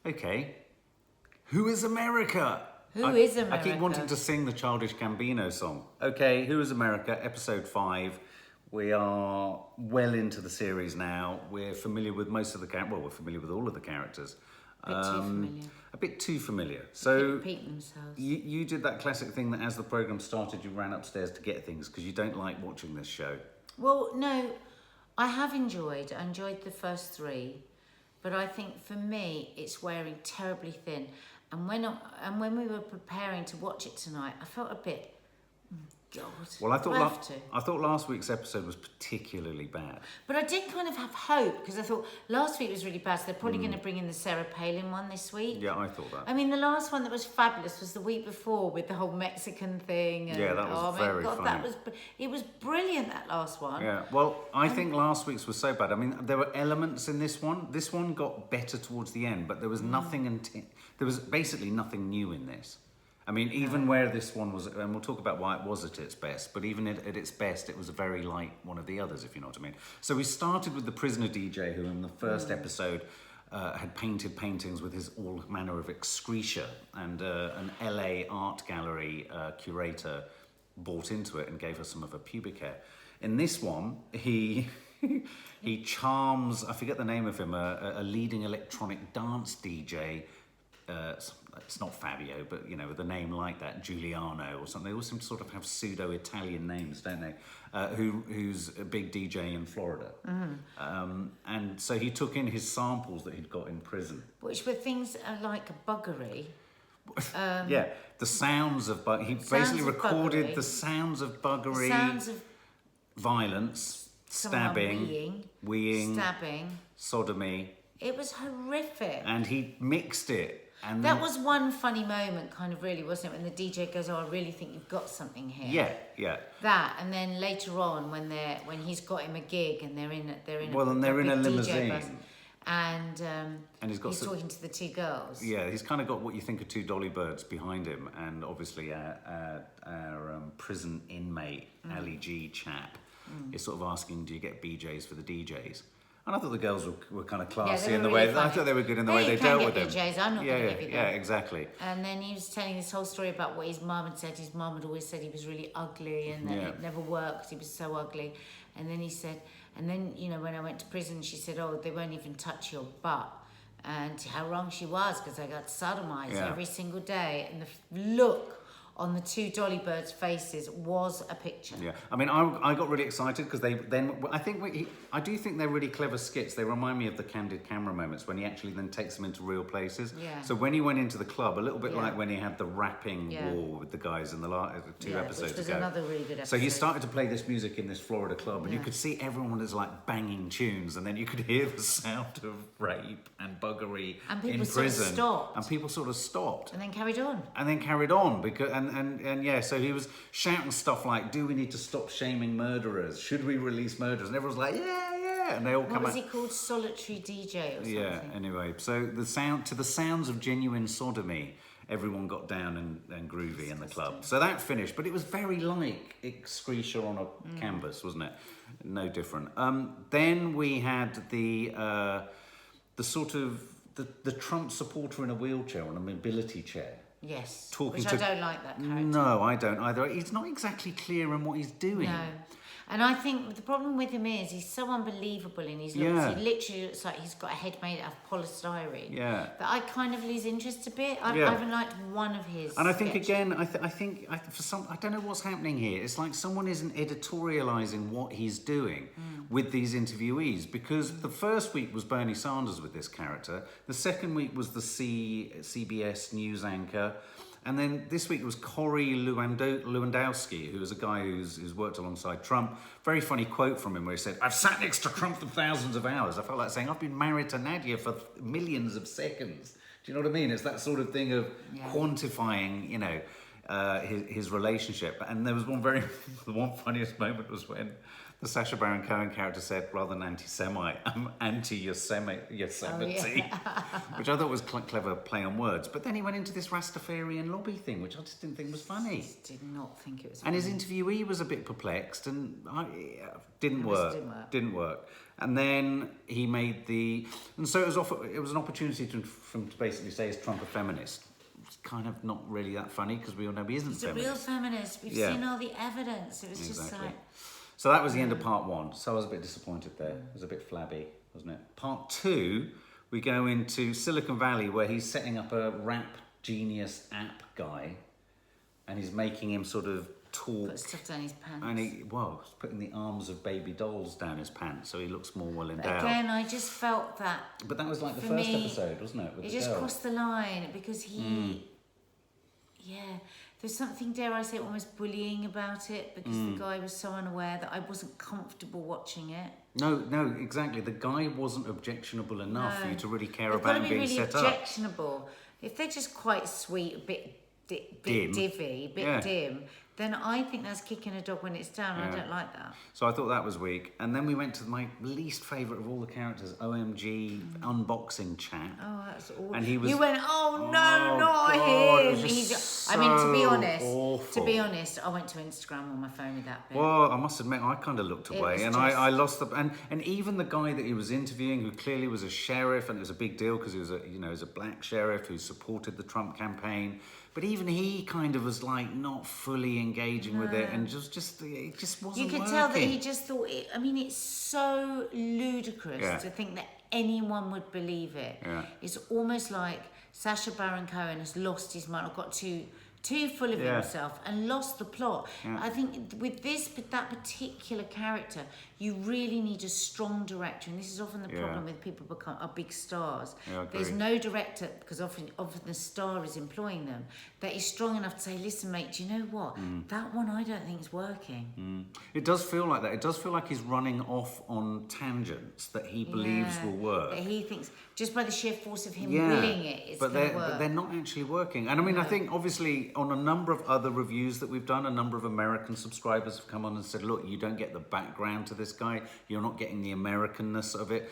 Okay. Who is America? Who is America? I keep wanting to sing the Childish Gambino song. Okay, Who is America? Episode 5. We are well into the series now. We're familiar with most of the characters. Well, we're familiar with all of the characters. A bit too familiar. A bit too familiar. So Repeat themselves. you did that classic thing that as the programme started, you ran upstairs to get things because you don't like watching this show. Well, no, I enjoyed the first 3, but I think for me it's wearing terribly thin. And when we were preparing to watch it tonight, I felt a bit, God. Well, I thought last week's episode was particularly bad. But I did kind of have hope because I thought last week was really bad, so they're probably going to bring in the Sarah Palin one this week. Yeah, I thought that. I mean, the last one that was fabulous was the week before with the whole Mexican thing. And, yeah, that was very funny. It was brilliant, that last one. Yeah, well, I think last week's was so bad. I mean, there were elements in this one. This one got better towards the end, but there was nothing. There was basically nothing new in this. I mean, even where this one was, and we'll talk about why it was at its best, but even at its best, it was very like one of the others, if you know what I mean. So we started with the prisoner DJ, who in the first episode had painted paintings with his all manner of excreta, and an LA art gallery curator bought into it and gave her some of her pubic hair. In this one, he charms, I forget the name of him, a leading electronic dance DJ. It's not Fabio, but you know, with a name like that, Giuliano or something. They all seem to sort of have pseudo-Italian names, don't they? Who's a big DJ in Florida. And so he took in his samples that he'd got in prison. Which were things like buggery. Yeah, the sounds of he basically recorded the sounds of buggery, sounds of violence, stabbing, weeing, stabbing, sodomy. It was horrific. And he mixed it. And that was one funny moment, kind of, really, wasn't it? When the DJ goes, "Oh, I really think you've got something here." Yeah, yeah. That, and then later on, when he's got him a gig, and they're in a limousine, bus, and he's talking to the 2 girls. Yeah, he's kind of got what you think are 2 dolly birds behind him, and obviously our prison inmate Ali G chap is sort of asking, "Do you get BJs for the DJs?" And I thought the girls were kind of classy in the way. I thought they were good in the way they dealt with them. BJs, I'm not going to give you them. Yeah, exactly. And then he was telling this whole story about what his mum had said. His mum had always said he was really ugly and that it never worked. He was so ugly. And then he said, you know, when I went to prison, she said, "Oh, they won't even touch your butt." And how wrong she was, because I got sodomized every single day. And the look on the 2 dolly birds' faces was a picture. Yeah, I mean, I got really excited because I do think they're really clever skits. They remind me of the candid camera moments when he actually then takes them into real places. Yeah. So when he went into the club, a little bit like when he had the rapping war with the guys in the last 2 episodes which was ago. another really good episode. So he started to play this music in this Florida club, and you could see everyone was like banging tunes, and then you could hear the sound of rape and buggery in prison. And people sort of stopped. And then carried on. Because so he was shouting stuff like, "Do we need to stop shaming murderers? Should we release murderers?" And everyone's like, "Yeah," and they all come out. What was he called? Solitary DJ or something? Yeah. Anyway, so the sounds of genuine sodomy, everyone got down and groovy in the club. So that finished, but it was very like excreta on a canvas, wasn't it? No different. Then we had the sort of the Trump supporter in a wheelchair on a mobility chair. Yes, I don't like that character. No, I don't either. He's not exactly clear on what he's doing. No. And I think the problem with him is he's so unbelievable in his looks. He literally looks like he's got a head made out of polystyrene. Yeah. That I kind of lose interest a bit. I haven't liked one of his. And I think again, I think I don't know what's happening here. It's like someone isn't editorialising what he's doing with these interviewees, because the first week was Bernie Sanders with this character. The second week was the CBS news anchor. And then this week it was Corey Lewandowski, who is a guy who's worked alongside Trump. Very funny quote from him where he said, "I've sat next to Trump for thousands of hours." I felt like saying, "I've been married to Nadia for millions of seconds." Do you know what I mean? It's that sort of thing of quantifying, you know, his relationship. And there was the one funniest moment was when the Sacha Baron Cohen character said, rather than anti-Semite, I'm anti-Yosemite, which I thought was clever play on words. But then he went into this Rastafarian lobby thing, which I just didn't think was funny. I just did not think it was And funny. his interviewee was a bit perplexed, and didn't work. And then he made and so it was an opportunity for him to basically say he's Trump a feminist. It's kind of not really that funny because we all know he isn't He's feminist. a real feminist. We've seen all the evidence. It was just like... So that was the end of part 1. So I was a bit disappointed there. It was a bit flabby, wasn't it? Part 2, we go into Silicon Valley where he's setting up a rap genius app guy, and he's making him sort of talk. Put stuff down his pants. And he's putting the arms of baby dolls down his pants so he looks more well endowed. But again, I just felt that. But that was like the first episode, wasn't it? It just crossed the line because he. Yeah, there's something, dare I say, almost bullying about it because the guy was so unaware that I wasn't comfortable watching it. No, exactly. The guy wasn't objectionable enough for you to really care about him being really set up. Objectionable. If they're just quite sweet, a bit Dim. divvy, dim, then I think that's kicking a dog when it's down. I don't like that. So I thought that was weak. And then we went to my least favourite of all the characters, OMG unboxing chat. Oh, that's awful. And he was, you went, oh no, not God, him. So I mean, awful. to be honest, I went to Instagram on my phone with that bit. Well, I must admit, I kind of looked away, and I lost and even the guy that he was interviewing, who clearly was a sheriff, and it was a big deal because he was a black sheriff who supported the Trump campaign. But even he kind of was like not fully engaging with it, and it just wasn't You could working. tell that he just thought it. I mean, it's so ludicrous to think that anyone would believe it. Yeah. It's almost like Sacha Baron Cohen has lost his mind, or got too full of himself and lost the plot. I think with that particular character, you really need a strong director, and this is often the problem with people are big stars. There's no director, because often the star is employing them, that is strong enough to say, listen mate, do you know what, that one I don't think is working. It does feel like that. It does feel like he's running off on tangents that he believes will work. That he thinks, just by the sheer force of him willing it, it's going to work. But they're not actually working. And I mean, I think obviously on a number of other reviews that we've done, a number of American subscribers have come on and said, look, you don't get the background to this guy. You're not getting the Americanness of it.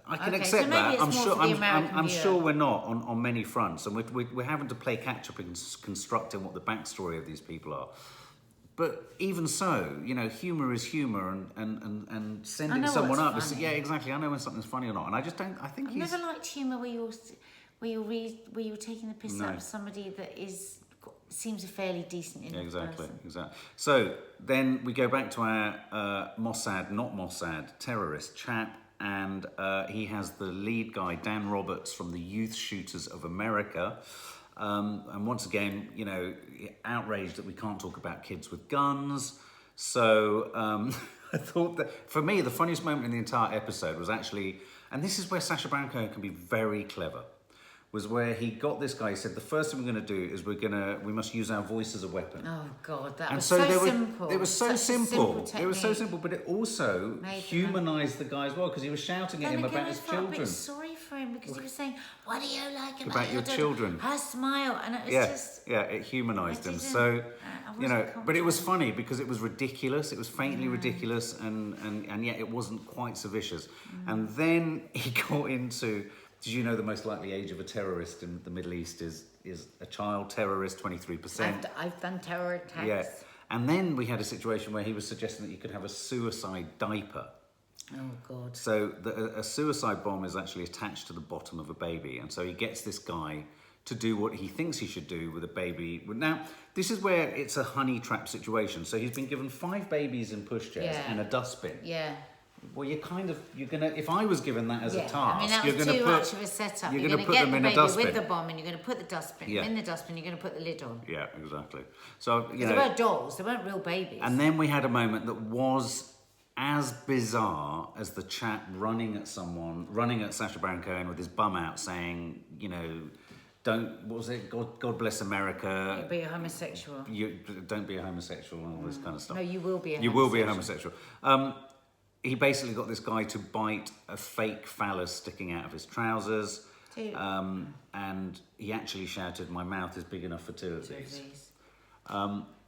I can accept that. I'm sure we're not on many fronts, and we're having to play catch up in constructing what the backstory of these people are. But even so, humour is humour, and sending someone up. Exactly. I know when something's funny or not, and I just don't. I think I've never liked humour where you're taking the piss out of somebody that seems a fairly decent person. Exactly. So then we go back to our Mossad, not Mossad, terrorist chap, and he has the lead guy, Dan Roberts, from the Youth Shooters of America. And once again, outraged that we can't talk about kids with guns. So I thought that, for me, the funniest moment in the entire episode was actually, and this is where Sacha Baron Cohen can be very clever, was where he got this guy. He said, the first thing we're going to do is we must use our voice as a weapon. Oh God, that and was so simple. It was so simple. It was so simple, but it also humanised the guy as well, because he was shouting at him about his children. I felt a bit sorry for him because he was saying, "What do you like about your children?" Her smile, and it was just it humanised him. So but it was funny because it was ridiculous. It was faintly ridiculous, and yet it wasn't quite so vicious. And then he got into. Did you know the most likely age of a terrorist in the Middle East is a child terrorist, 23%? I've done terror attacks. Yeah. And then we had a situation where he was suggesting that you could have a suicide diaper. Oh, God. So a suicide bomb is actually attached to the bottom of a baby. And so he gets this guy to do what he thinks he should do with a baby. Now, this is where it's a honey trap situation. So he's been given 5 babies in pushchairs and a dustbin. Yeah. Well, you're gonna. If I was given that as a task, I mean, that was too much of a setup. You're gonna put get them the in a baby dustbin with the bomb, and you're gonna put the dustbin in the dustbin. You're gonna put the lid on. Yeah, exactly. So they weren't dolls; they weren't real babies. And then we had a moment that was as bizarre as the chap running at Sacha Baron Cohen with his bum out, saying, don't. What was it? God bless America. You'll be a homosexual. You don't be a homosexual and all this kind of stuff. No, you will be. You will be a homosexual. He basically got this guy to bite a fake phallus sticking out of his trousers. And he actually shouted, "My mouth is big enough for two of these."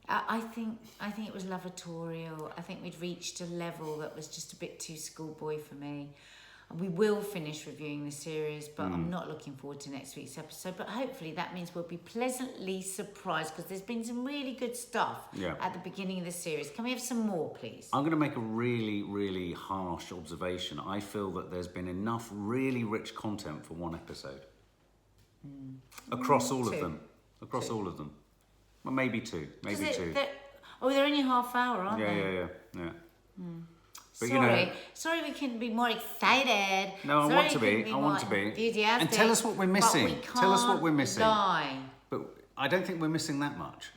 I think it was lavatorial. I think we'd reached a level that was just a bit too schoolboy for me. We will finish reviewing the series, but I'm not looking forward to next week's episode. But hopefully that means we'll be pleasantly surprised, because there's been some really good stuff at the beginning of the series. Can we have some more, please? I'm going to make a really, really harsh observation. I feel that there's been enough really rich content for one episode. Across all of them. Across all of them. Well, maybe two. Maybe two. They're only half hour, aren't they? Yeah. But, sorry we couldn't be more excited. No, I want to be. Enthusiastic. And tell us what we're missing. But we can't Tell us what we're missing. Lie. But I don't think we're missing that much.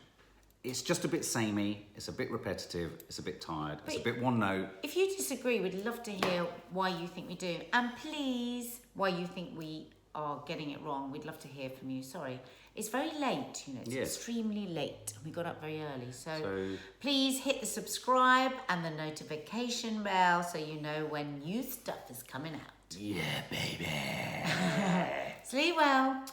It's just a bit samey. It's a bit repetitive. It's a bit tired. It's a bit one note. If you disagree, we'd love to hear why you think we do, and please, why you think we are getting it wrong. We'd love to hear from you. Sorry. It's very late, It's extremely late. We got up very early. So please hit the subscribe and the notification bell so you know when new stuff is coming out. Yeah, baby. Sleep well.